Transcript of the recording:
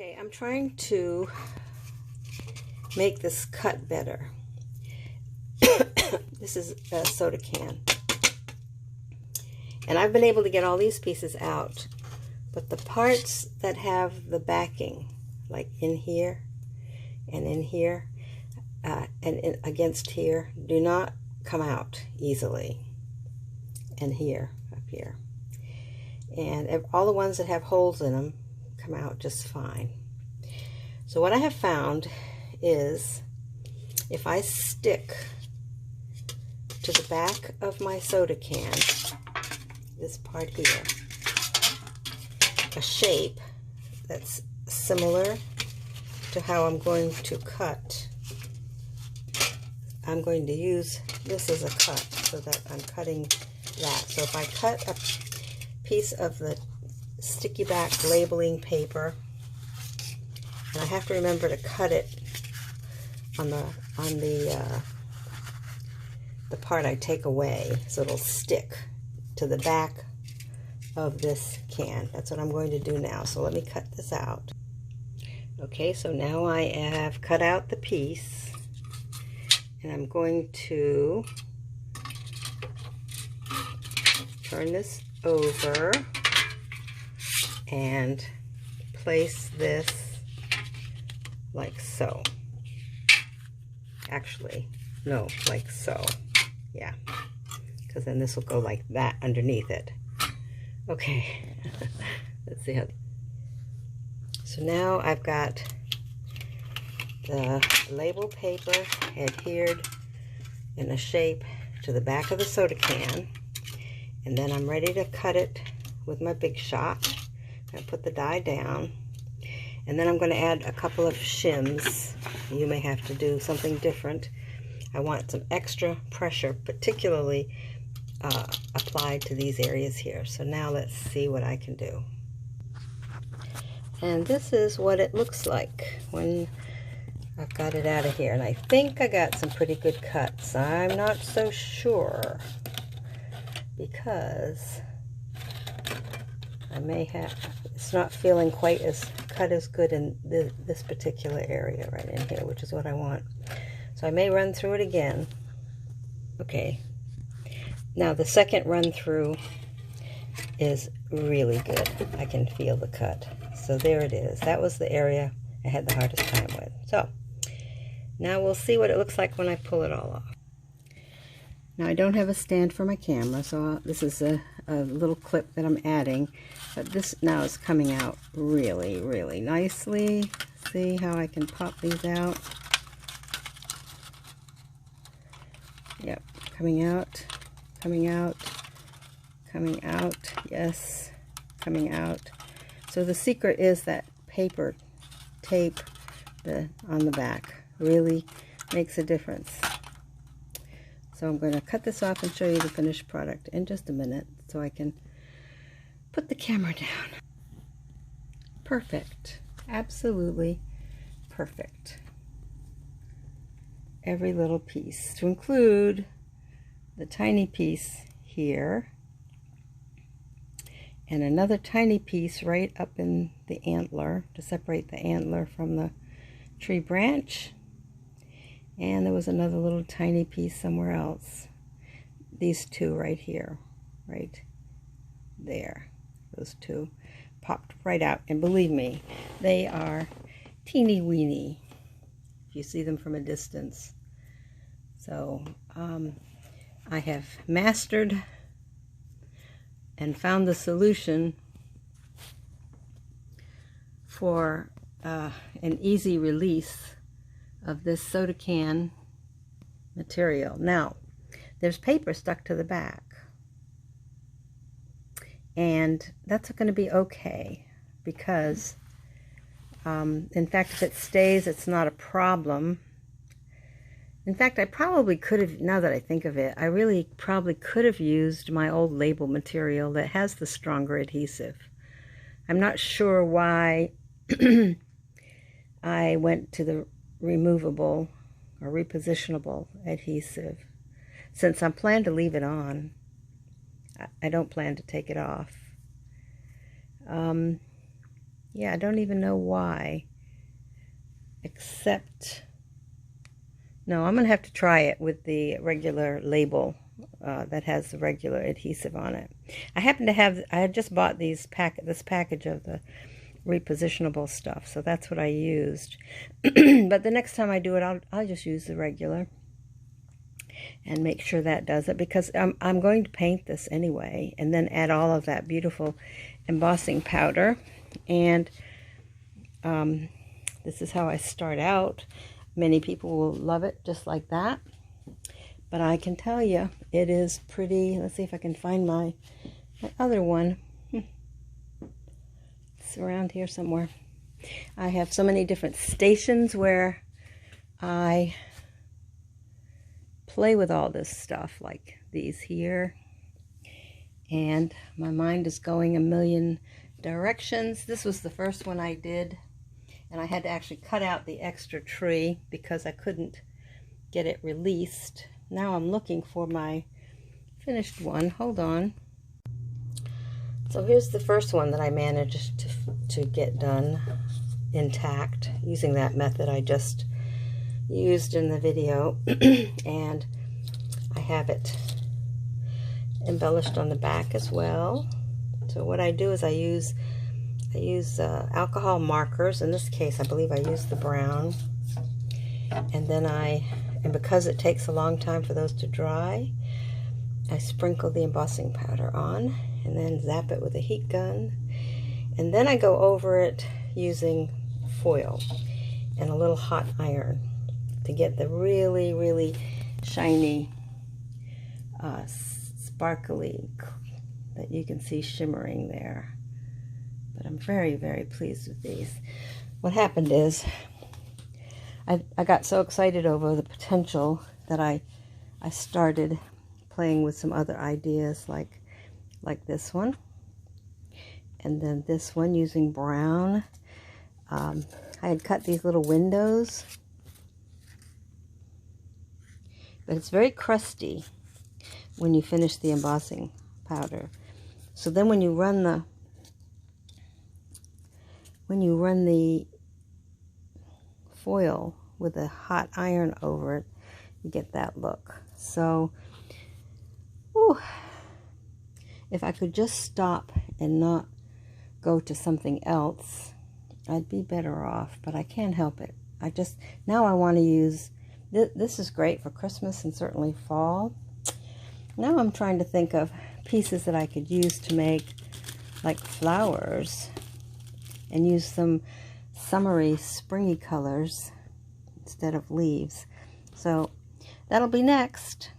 Okay, I'm trying to make this cut better. This is a soda can. And I've been able to get all these pieces out, but the parts that have the backing, like in here and in here against here, do not come out easily. And here, up here. And all the ones that have holes in them come out just fine. So what I have found is if I stick to the back of my soda can, this part here, a shape that's similar to how I'm going to cut. I'm going to use this as a cut so that I'm cutting that. So if I cut a piece of the sticky back labeling paper, and I have to remember to cut it on the part I take away so it'll stick to the back of this can. That's what I'm going to do now. So let me cut this out. Okay, so now I have cut out the piece, and I'm going to turn this over and place this like so. Actually, no, like so. Yeah, because then this will go like that underneath it. Okay, let's see how. So now I've got the label paper adhered in a shape to the back of the soda can, and then I'm ready to cut it with my Big Shot. I put the die down, and then I'm going to add a couple of shims. You may have to do something different. I want some extra pressure, particularly applied to these areas here. So now let's see what I can do. And this is what it looks like when I've got it out of here. And I think I got some pretty good cuts. I'm not so sure, because I may have, it's not feeling quite as cut as good in this particular area right in here, which is what I want. So I may run through it again. Okay, now the second run through is really good. I can feel the cut. So there it is. That was the area I had the hardest time with. So now we'll see what it looks like when I pull it all off. Now I don't have a stand for my camera, so this is a little clip that I'm adding, but this now is coming out really, really nicely. See how I can pop these out? Yep, coming out, coming out, coming out, yes, coming out. So the secret is that paper tape on the back really makes a difference. So I'm going to cut this off and show you the finished product in just a minute so I can put the camera down. Perfect. Absolutely perfect. Every little piece, to include the tiny piece here and another tiny piece right up in the antler to separate the antler from the tree branch. And there was another little tiny piece somewhere else. These two right here, right there. Those two popped right out. And believe me, they are teeny weeny if you see them from a distance. So I have mastered and found the solution for an easy release of this soda can material. Now, there's paper stuck to the back, and that's going to be okay, because in fact, if it stays, it's not a problem. In fact, I probably could have, now that I think of it, I really probably could have used my old label material that has the stronger adhesive. I'm not sure why I went to the removable or repositionable adhesive, since I plan to leave it on. I don't plan to take it off. Yeah, I don't even know why. Except, no, I'm going to have to try it with the regular label that has the regular adhesive on it. I happen to have, I had just bought this package of the repositionable stuff, so that's what I used. But the next time I do it, I'll just use the regular and make sure that does it, because I'm going to paint this anyway, and then add all of that beautiful embossing powder. And this is how I start out. Many people will love it just like that, but I can tell you it is pretty. Let's see if I can find my other one. It's around here somewhere. I have so many different stations where I play with all this stuff, like these here, and my mind is going a million directions. This was the first one I did, and I had to actually cut out the extra tree because I couldn't get it released. Now I'm looking for my finished one. Hold on. So here's the first one that I managed to get done intact using that method I just used in the video. And I have it embellished on the back as well. So what I do is I use alcohol markers. In this case, I believe I use the brown, and then and because it takes a long time for those to dry, I sprinkle the embossing powder on and then zap it with a heat gun, and then I go over it using foil and a little hot iron to get the really, really shiny, sparkly that you can see shimmering there. But I'm very, very pleased with these. What happened is I got so excited over the potential that I started playing with some other ideas like this one, and then this one using brown. I had cut these little windows, but it's very crusty when you finish the embossing powder. So then when you run the foil with a hot iron over it, you get that look. So, whew, if I could just stop and not go to something else, I'd be better off, but I can't help it. Now I want to use, this is great for Christmas and certainly fall. Now I'm trying to think of pieces that I could use to make like flowers and use some summery, springy colors instead of leaves. So that'll be next.